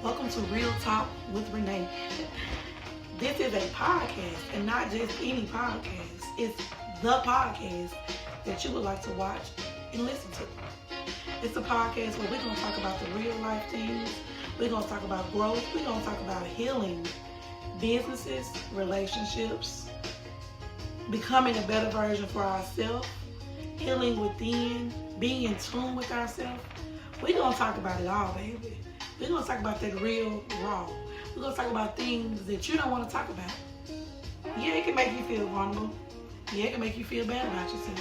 Welcome to Real Talk with Renee. This is a podcast, and not just any podcast. It's the podcast that you would like to watch and listen to. It's a podcast where we're going to talk about the real life things. We're going to talk about growth. We're going to talk about healing, businesses, relationships, becoming a better version for ourselves, healing within, being in tune with ourselves. We're going to talk about it all, baby. We're going to talk about that real raw. We're going to talk about things that you don't want to talk about. Yeah, it can make you feel vulnerable. Yeah, it can make you feel bad about yourself.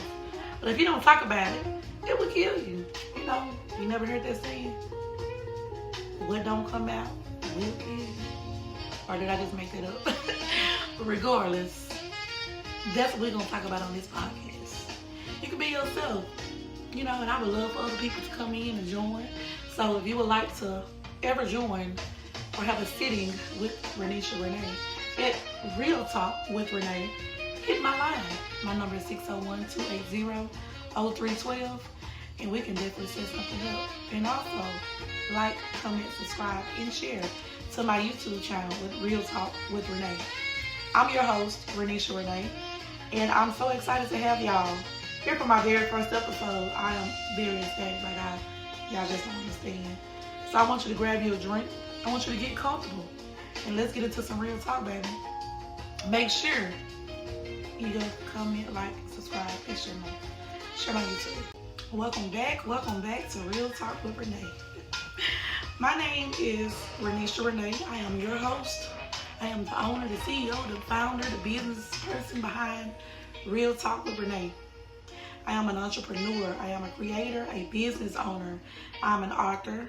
But if you don't talk about it, it will kill you. You know, you never heard that saying? What don't come out will kill you. Or did I just make that up? But regardless, that's what we're going to talk about on this podcast. You can be yourself. You know, and I would love for other people to come in and join. So if you would like to ever join or have a sitting with Renee at Real Talk with Renee, hit my line. My number is 601-280-0312, and we can definitely set something up. And also, like, comment, subscribe, and share to my YouTube channel with Real Talk with Renee. I'm your host, Renee, and I'm so excited to have y'all here for my very first episode. I am very excited, y'all just don't understand. So I want you to grab you a drink. I want you to get comfortable. And let's get into some real talk, baby. Make sure you go comment, like, subscribe, and share my YouTube. Welcome back to Real Talk with Renee. My name is Renee. I am your host. I am the owner, the CEO, the founder, the business person behind Real Talk with Renee. I am an entrepreneur. I am a creator, a business owner. I'm an author.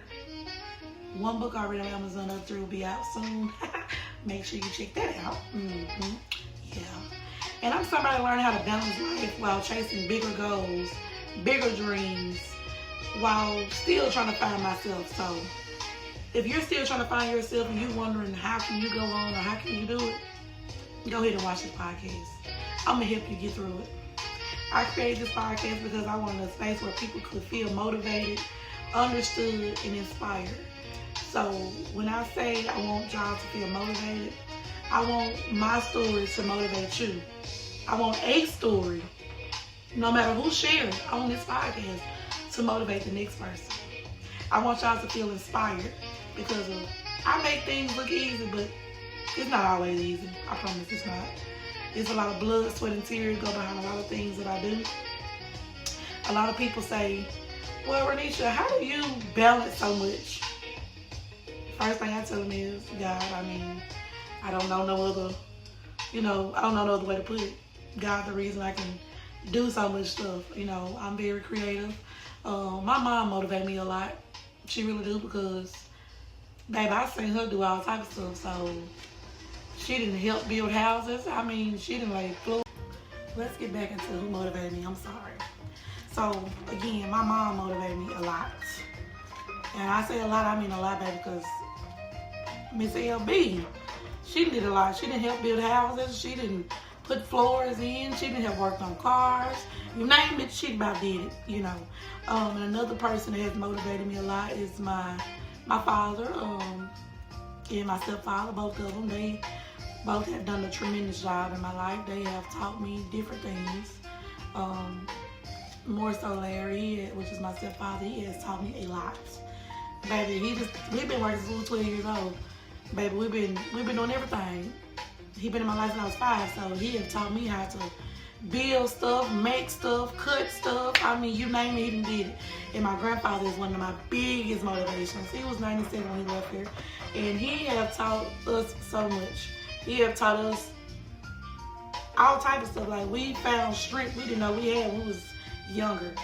One book already on Amazon, up there will be out soon. Make sure you check that out. Yeah. And I'm somebody learning how to balance life while chasing bigger goals, bigger dreams, while still trying to find myself. So if you're still trying to find yourself and you're wondering how can you go on or how can you do it, go ahead and watch this podcast. I'm going to help you get through it. I created this podcast because I wanted a space where people could feel motivated, understood, and inspired. So when I say I want y'all to feel motivated, I want my story to motivate you. I want a story, no matter who shares it on this podcast, to motivate the next person. I want y'all to feel inspired because I make things look easy, but it's not always easy. I promise it's not. It's a lot of blood, sweat, and tears go behind a lot of things that I do. A lot of people say, well, Renisha, how do you balance so much? First thing I tell them is, God, I don't know no other, I don't know no other way to put it. God, the reason I can do so much stuff. I'm very creative. My mom motivated me a lot. She really do because, babe, I seen her do all types of stuff. So she didn't help build houses. She didn't lay floor. Let's get back into who motivated me. I'm sorry. So again, my mom motivated me a lot. And I say a lot, I mean a lot, baby, because Miss LB, she did a lot. She didn't help build houses. She didn't put floors in. She didn't have worked on cars. You name it, she about did it, And another person that has motivated me a lot is my father and my stepfather, both of them. They both have done a tremendous job in my life. They have taught me different things. More so Larry, which is my stepfather, he has taught me a lot. Baby, we've been working since we were 12 years old. Baby, we've been doing everything. He been in my life since I was 5, so he has taught me how to build stuff, make stuff, cut stuff. You name it, he done did it. And my grandfather is one of my biggest motivations. He was 97 when he left here, and he have taught us so much. He have taught us all type of stuff. Like, we found strength we didn't know we had when we was younger.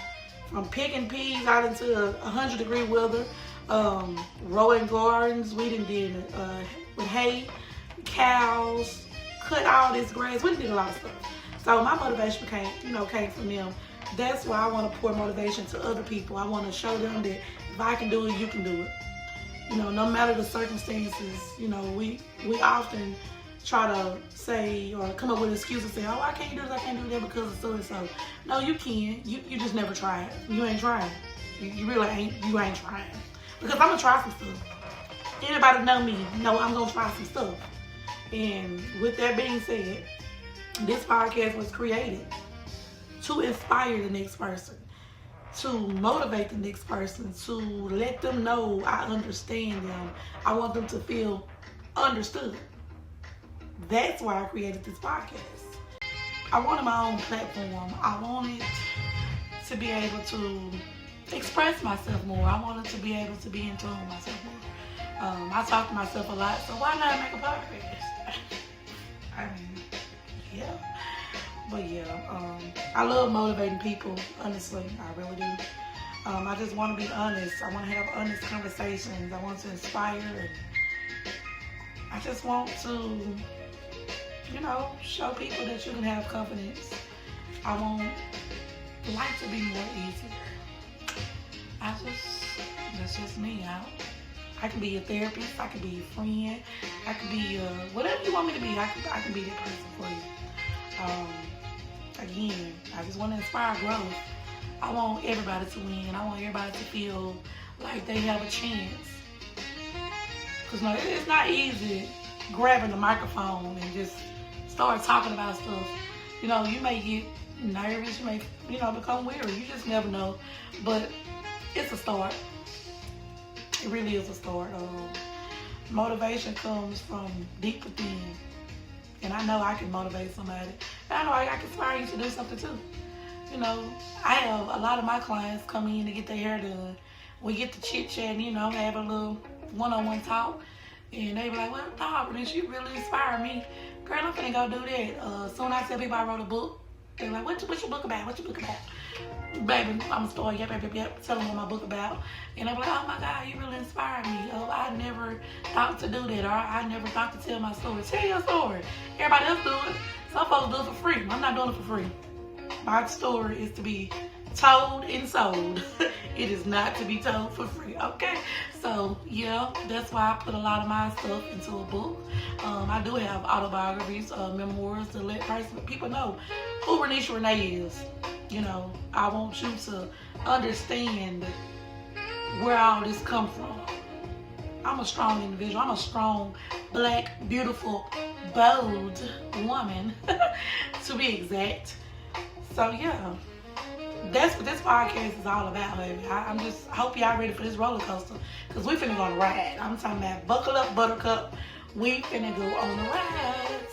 From picking peas out into 100-degree weather, rowing gardens, we did with hay, cows, cut all this grass. We did a lot of stuff. So my motivation came from them. That's why I want to pour motivation to other people. I want to show them that if I can do it, you can do it. No matter the circumstances, we often try to say or come up with an excuse and say, oh, I can't do this, I can't do that because of so and so. No, you can. You just never tried. You ain't trying. You really ain't. You ain't trying. Because I'm gonna try some stuff. anybody know me, know I'm going to try some stuff. And with that being said, this podcast was created to inspire the next person, to motivate the next person, to let them know I understand them. I want them to feel understood. That's why I created this podcast. I wanted my own platform. I wanted to be able to express myself more. I wanted to be able to be in tune with myself more. I talk to myself a lot, so why not make a podcast? I mean, yeah. But yeah, I love motivating people, honestly. I really do. I just want to be honest. I want to have honest conversations. I want to inspire. And I just want to, show people that you can have confidence. I want life to be more easier. That's just me. I can be a therapist. I can be a friend. I can be whatever you want me to be. I can be that person for you. Again, I just want to inspire growth. I want everybody to win. I want everybody to feel like they have a chance. Because it's not easy grabbing the microphone and just start talking about stuff. You may get nervous. You may, become weary. You just never know. But it's a start. It really is a start. Motivation comes from deep within. And I know I can motivate somebody. And I know I can inspire you to do something too. I have a lot of my clients come in to get their hair done. We get to chit-chatting, have a little one-on-one talk. And they be like, well, Renee, you really inspire me. Girl, I'm finna go do that. Soon I tell people I wrote a book. They're like, what's your book about? What's your book about? Baby, I'm a story. Yep. Tell them what my book about. And they're like, oh my God, you really inspired me. Oh, I never thought to do that. Or I never thought to tell my story. Tell your story. Everybody else do it. Some folks do it for free. I'm not doing it for free. My story is to be told and sold. It is not to be told for free, okay? So, yeah, that's why I put a lot of my stuff into a book. I do have autobiographies, memoirs to let people know who Renee is. I want you to understand where all this comes from. I'm a strong individual. I'm a strong, black, beautiful, bold woman, to be exact. So, yeah. That's what this podcast is all about, baby. I hope y'all ready for this roller coaster, because we finna go on a ride. I'm talking about buckle up, buttercup. We finna go on a ride.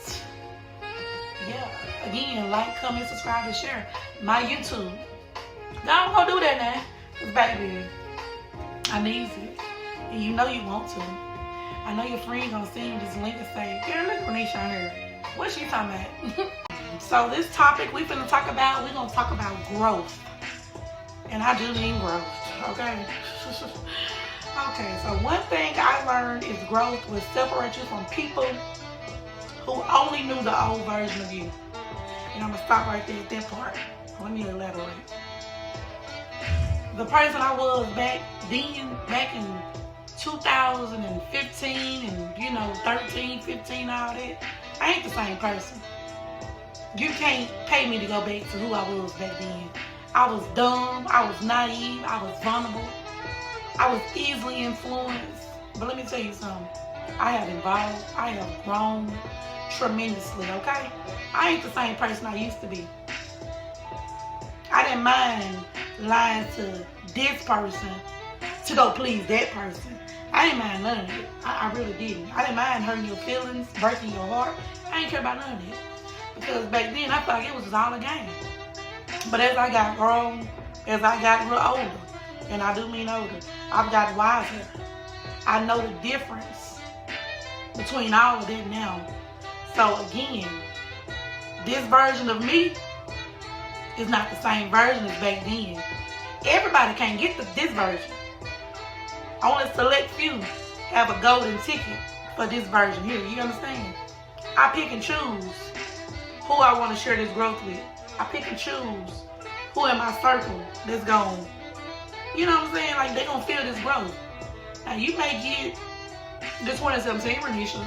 Yeah. Again, like, comment, subscribe, and share my YouTube. Y'all go do that now, because baby, I need it. And you know you want to. I know your friend gonna send you this link and say, girl, look Renee on here. What's she talking about? So this topic we're gonna talk about growth. And I do mean growth, okay? Okay, so one thing I learned is growth will separate you from people who only knew the old version of you. And I'm gonna stop right there at that part. Let me elaborate. The person I was back in 2015 and 13, 15, all that, I ain't the same person. You can't pay me to go back to who I was back then. I was dumb, I was naive, I was vulnerable, I was easily influenced. But let me tell you something. I have evolved, I have grown tremendously, okay? I ain't the same person I used to be. I didn't mind lying to this person to go please that person. I didn't mind none of it. I really didn't. I didn't mind hurting your feelings, breaking your heart. I didn't care about none of it. Because back then, I thought it was just all a game. But as I got grown, as I got a little older, and I do mean older, I've got wiser. I know the difference between all of that now. So again, this version of me is not the same version as back then. Everybody can't get this version. Only select few have a golden ticket for this version here. You understand? I pick and choose who I want to share this growth with. I pick and choose who in my circle that's going, you know what I'm saying? Like, they going to feel this growth. Now, you may get the 2017 Renisha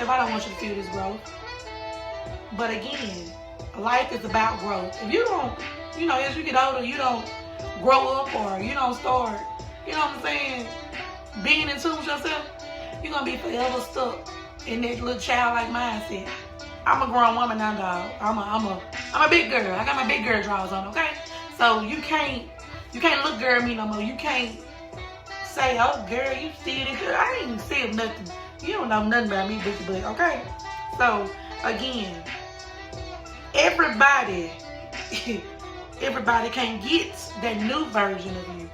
if I don't want you to feel this growth. But again, life is about growth. If you don't, as you get older, you don't grow up or you don't start, you know what I'm saying, being in tune with yourself, you're going to be forever stuck in that little childlike mindset. I'm a grown woman now, dog. I'm a big girl. I got my big girl drawers on, okay? So you can't look girl at me no more. You can't say, oh, girl, you still this girl. I ain't said nothing. You don't know nothing about me, bitch, but okay? So, again, everybody can't get that new version of you.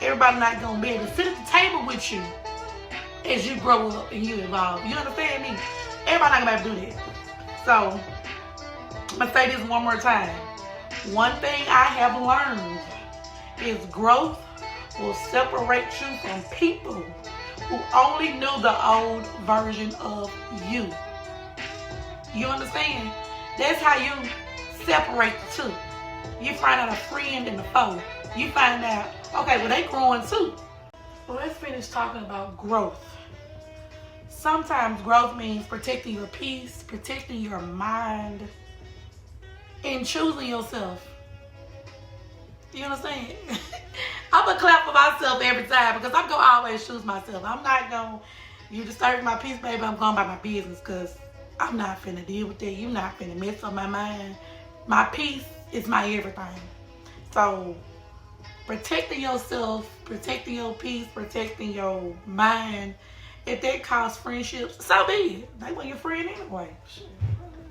Everybody not going to be able to sit at the table with you as you grow up and you evolve. You understand me? Everybody not going to be able to do that. So, I'm going to say this one more time. One thing I have learned is growth will separate you from people who only knew the old version of you. You understand? That's how you separate the two. You find out a friend and a foe. You find out, okay, well, they growing too. Well, let's finish talking about growth. Sometimes growth means protecting your peace, protecting your mind, and choosing yourself. You understand? I'm going to clap for myself every time because I'm going to always choose myself. I'm not going to, you disturb my peace, baby, I'm going about my business because I'm not finna deal with that. You're not finna mess up my mind. My peace is my everything. So, protecting yourself, protecting your peace, protecting your mind, if that costs friendships, so be it. They weren't your friend anyway.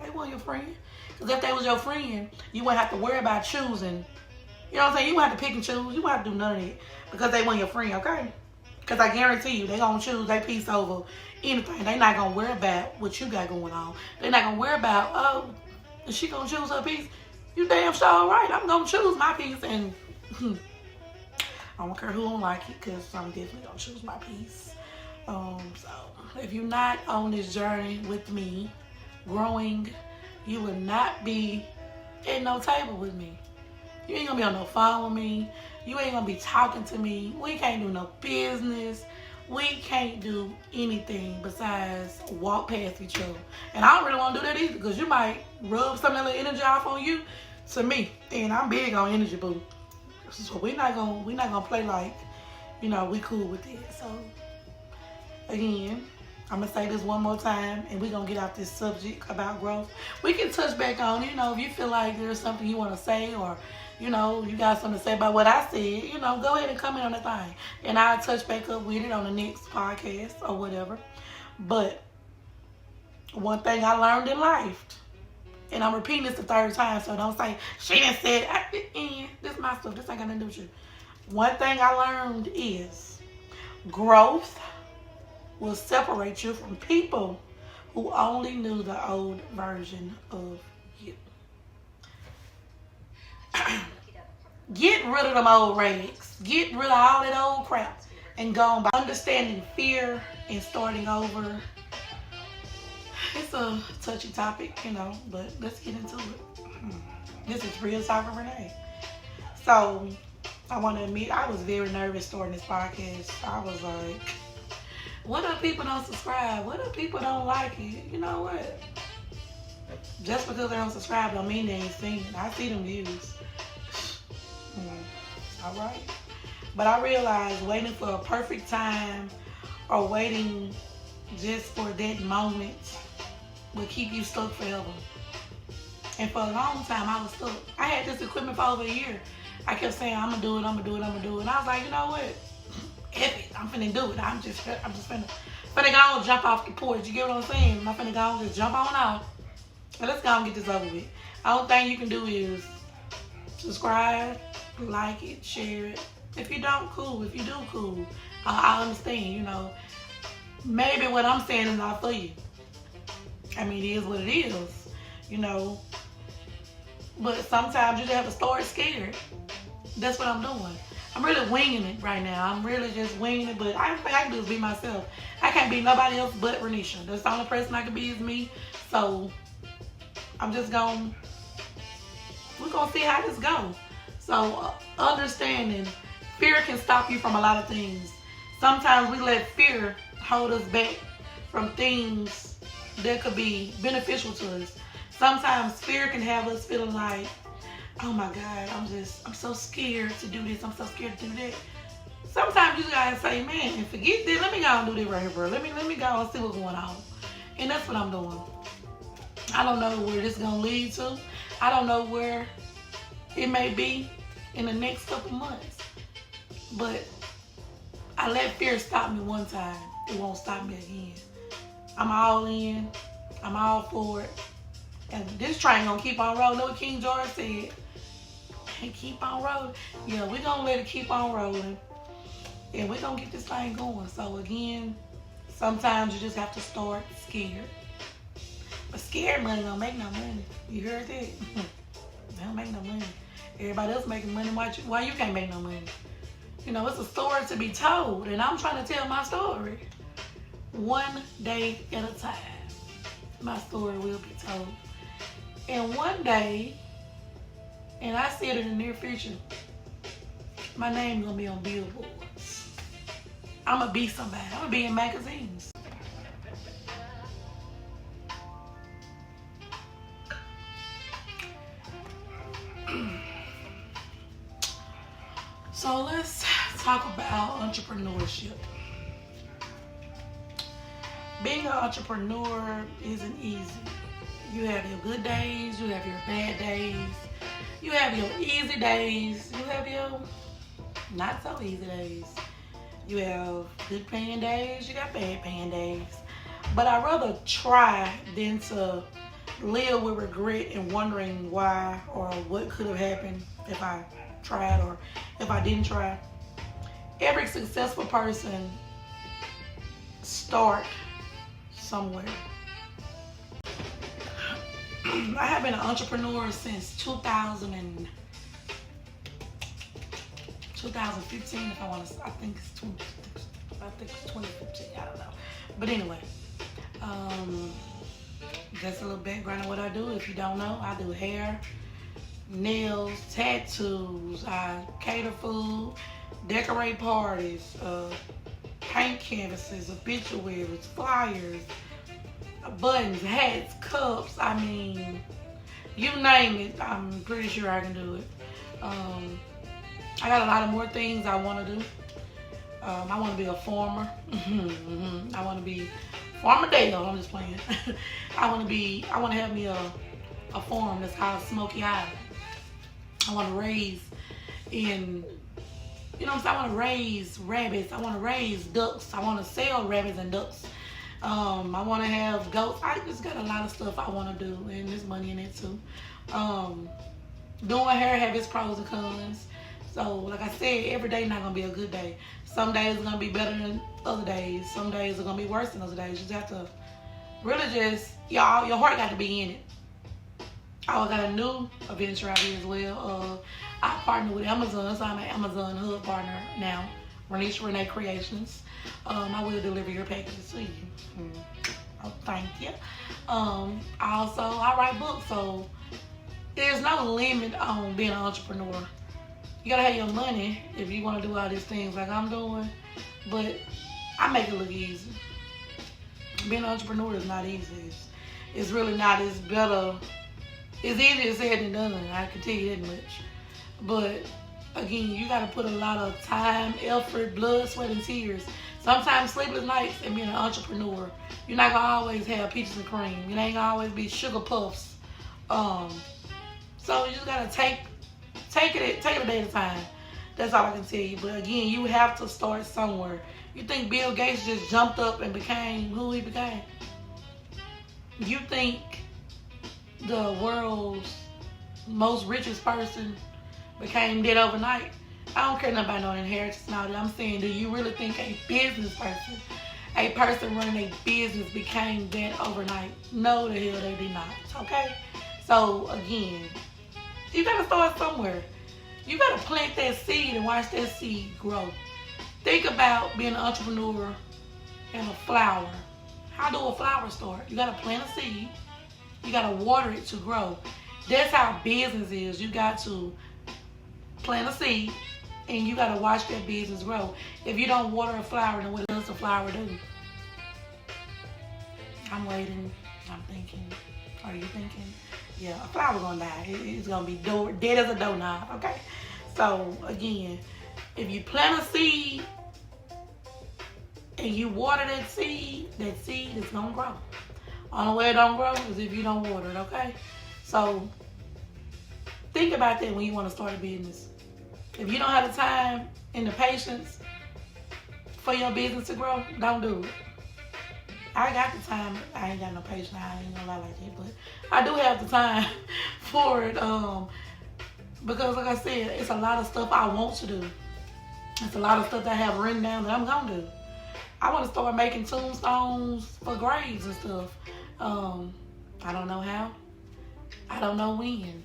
They weren't your friend. Because if they was your friend, you wouldn't have to worry about choosing. You know what I'm saying? You wouldn't have to pick and choose. You wouldn't have to do none of that because they weren't your friend, okay? Because I guarantee you, they're going to choose their peace over anything. They're not going to worry about what you got going on. They're not going to worry about, oh, is she going to choose her peace? You damn sure right. I'm going to choose my peace. And I don't care who don't like it because I'm definitely going to choose my peace. So if you're not on this journey with me, growing, you will not be at no table with me. You ain't gonna be on no phone with me. You ain't gonna be talking to me. We can't do no business. We can't do anything besides walk past each other. And I don't really want to do that either because you might rub some of that energy off on you to me. And I'm big on energy, boo. So we're not gonna play like, you know, we cool with that. So again, I'm going to say this one more time, and we're going to get off this subject about growth. We can touch back on, you know, if you feel like there's something you want to say or, you know, you got something to say about what I said, you know, go ahead and comment on the thing. And I'll touch back up with it on the next podcast or whatever. But one thing I learned in life, and I'm repeating this the third time, so don't say, she didn't say it. This is my stuff. This ain't got nothing to do with you. One thing I learned is growth will separate you from people who only knew the old version of you. Get rid of them old rags. Get rid of all that old crap and go on by understanding fear and starting over. It's a touchy topic, you know, but let's get into it. This is Real Talk with Renee. So, I want to admit, I was very nervous starting this podcast. I was like, what if people don't subscribe? What if people don't like it? You know what? Just because they don't subscribe don't mean they ain't seen it. I see them views. Alright? But I realized waiting for a perfect time or waiting just for that moment will keep you stuck forever. And for a long time, I was stuck. I had this equipment for over a year. I kept saying, I'm going to do it, I'm going to do it, I'm going to do it. And I was like, you know what? F it. I'm finna do it. I'm just finna go and jump off the porch. You get what I'm saying? I'm finna go and just jump on off. And let's go and get this over with. The only thing you can do is subscribe, like it, share it. If you don't, cool. If you do, cool. I understand, you know. Maybe what I'm saying is not for you. I mean, it is what it is, you know. But sometimes you just have to start scared. That's what I'm doing. I'm really winging it right now. I'm really just winging it, but I don't think I can do is be myself. I can't be nobody else but Renisha. That's the only person I can be is me. So, I'm just we're going to see how this goes. So, understanding, fear can stop you from a lot of things. Sometimes we let fear hold us back from things that could be beneficial to us. Sometimes fear can have us feeling like, oh my God, I'm so scared to do this. I'm so scared to do that. sometimes you just gotta say, man, forget this. Let me go and do this right here, bro. Let me go and see what's going on. And that's what I'm doing. I don't know where this is gonna lead to. I don't know where it may be in the next couple months. But I let fear stop me one time. It won't stop me again. I'm all in. I'm all for it. And this train gonna keep on rolling. Know what King George said? Hey, keep on rolling. Yeah, we're gonna let it keep on rolling. And we're gonna get this thing going. So again, sometimes you just have to start scared. But scared money don't make no money. You heard that? They don't make no money. Everybody else making money. Why you can't make no money? You know, it's a story to be told. And I'm trying to tell my story. One day at a time. My story will be told. And one day, and I see it in the near future, my name gonna be on billboards. I'm gonna be somebody. I'm gonna be in magazines. So let's talk about entrepreneurship. Being an entrepreneur isn't easy. You have your good days, you have your bad days, you have your easy days, you have your not so easy days. You have good paying days, you got bad paying days. But I'd rather try than to live with regret and wondering why or what could have happened if I tried or if I didn't try. Every successful person start somewhere. I have been an entrepreneur since 2015, if I want to. I think it's 2015. I don't know. But anyway, just a little background on what I do. If you don't know, I do hair, nails, tattoos. I cater food, decorate parties, paint canvases, obituaries, flyers, buttons, hats, cups. I mean, you name it, I'm pretty sure I can do it. I got a lot of more things I want to do. I want to be a farmer. I want to be Farmer Dale. I'm just playing. I want to have me a farm that's called Smoky Island. I want to raise in, you know what I'm saying? I want to raise rabbits. I want to raise ducks. I want to sell rabbits and ducks. I want to have goats. I just got a lot of stuff I want to do, and there's money in it too. Doing hair have its pros and cons. So, like I said, every day not gonna be a good day. Some days are gonna be better than other days. Some days are gonna be worse than other days. You just have to really just, y'all, your heart got to be in it. I got a new adventure out here as well. I partner with Amazon, so I'm an Amazon hub partner now. Renee Creations. I will deliver your packages to you. Oh, thank you. I write books, so there's no limit on being an entrepreneur. You gotta have your money if you want to do all these things like I'm doing, but I make it look easy. Being an entrepreneur is not easy. It's really not. It's better. It's easier said than done. I can tell you that much. But again, you gotta put a lot of time, effort, blood, sweat, and tears. Sometimes sleepless nights and being an entrepreneur. You're not gonna always have peaches and cream. It ain't gonna always be sugar puffs. So you just gotta take it a day at a time. That's all I can tell you. But again, you have to start somewhere. You think Bill Gates just jumped up and became who he became? You think the world's most richest person became dead overnight? I don't care nothing about no inheritance and all that. I'm saying, do you really think a business person, a person running a business became that overnight? No, the hell they did not. Okay? So again, you gotta start somewhere. You gotta plant that seed and watch that seed grow. Think about being an entrepreneur and a flower. How do a flower start? You gotta plant a seed. You gotta water it to grow. That's how business is. You got to plant a seed and you gotta watch that business grow. If you don't water a flower, then what does the flower do? I'm waiting. I'm thinking. Are you thinking? Yeah, a flower gonna die. It's gonna be dead as a doorknob. Okay. So again, If you plant a seed and you water that seed is gonna grow. Only way it don't grow is if you don't water it, okay? So think about that when you want to start a business. If you don't have the time and the patience for your business to grow, don't do it. I got the time. I ain't got no patience. I ain't gonna lie like that, but I do have the time for it. Because like I said, it's a lot of stuff I want to do. It's a lot of stuff that I have written down that I'm gonna do. I want to start making tombstones for graves and stuff. I don't know how. I don't know when.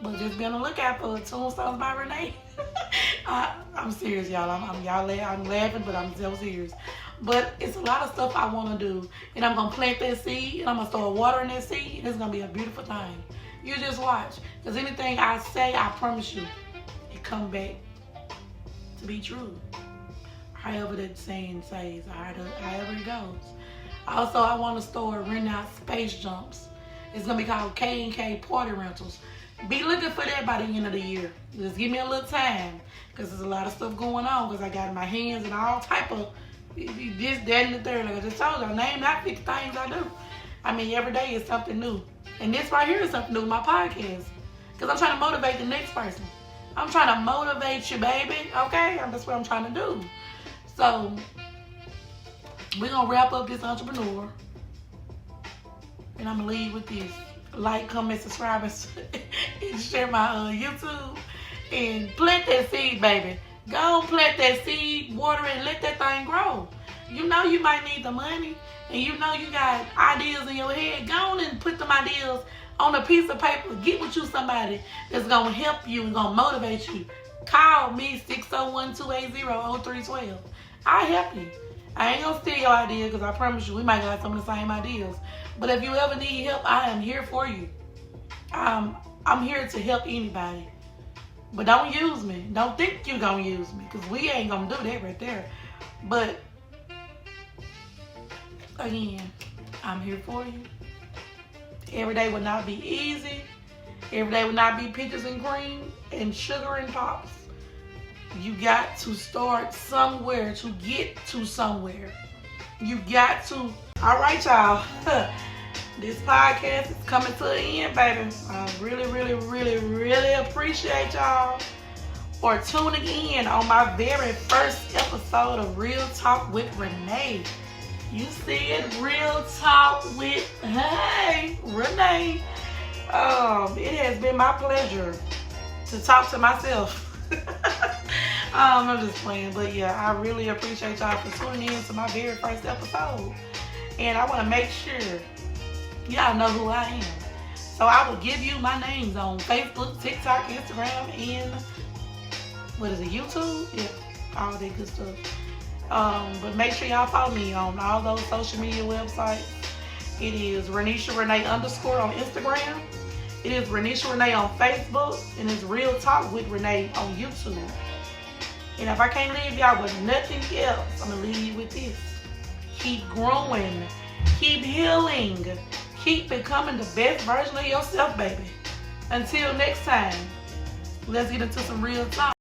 But just be on the lookout for Tombstones by Renee. I'm serious, y'all. I'm laughing, but I'm so serious. But it's a lot of stuff I want to do. And I'm going to plant that seed, and I'm going to start watering that seed, and it's going to be a beautiful thing. You just watch. Because anything I say, I promise you, it come back to be true. However that saying says, however it goes. Also, I want to start renting out space jumps. It's going to be called K&K Party Rentals. Be looking for that by the end of the year. Just give me a little time, because there's a lot of stuff going on, because I got my hands in all type of this, that, and the third. Like I just told you, I named out 50 things I do. I mean, every day is something new. And this right here is something new, my podcast. Because I'm trying to motivate the next person. I'm trying to motivate you, baby. Okay? That's what I'm trying to do. So, we're going to wrap up this entrepreneur. And I'm going to leave with this. Like, comment, subscribe, and share my YouTube. And plant that seed, baby. Go plant that seed, water it, and let that thing grow. You know you might need the money, and you know you got ideas in your head. Go on and put them ideas on a piece of paper. Get with you somebody that's going to help you and going to motivate you. Call me, 601-280-0312. I'll help you. I ain't going to steal your idea, because I promise you we might got some of the same ideas. But if you ever need help, I am here for you. I'm here to help anybody. But don't use me. Don't think you're going to use me, because we ain't going to do that right there. But, again, I'm here for you. Every day will not be easy. Every day will not be peaches and cream and sugar and pops. You got to start somewhere to get to somewhere. You got to. All right, y'all. This podcast is coming to an end, baby. I really, really, really, really appreciate y'all for tuning in on my very first episode of Real Talk with Renee. You see it, Real Talk with Renee. It has been my pleasure to talk to myself. I'm just playing, but yeah, I really appreciate y'all for tuning in to my very first episode. And I want to make sure y'all know who I am. So I will give you my names on Facebook, TikTok, Instagram, and YouTube? Yeah, all that good stuff. But make sure y'all follow me on all those social media websites. It is Renisha Renee _ on Instagram. It is Renisha Renee on Facebook. And it's Real Talk with Renee on YouTube. And if I can't leave y'all with nothing else, I'm going to leave you with this. Keep growing. Keep healing. Keep becoming the best version of yourself, baby. Until next time, let's get into some real talk.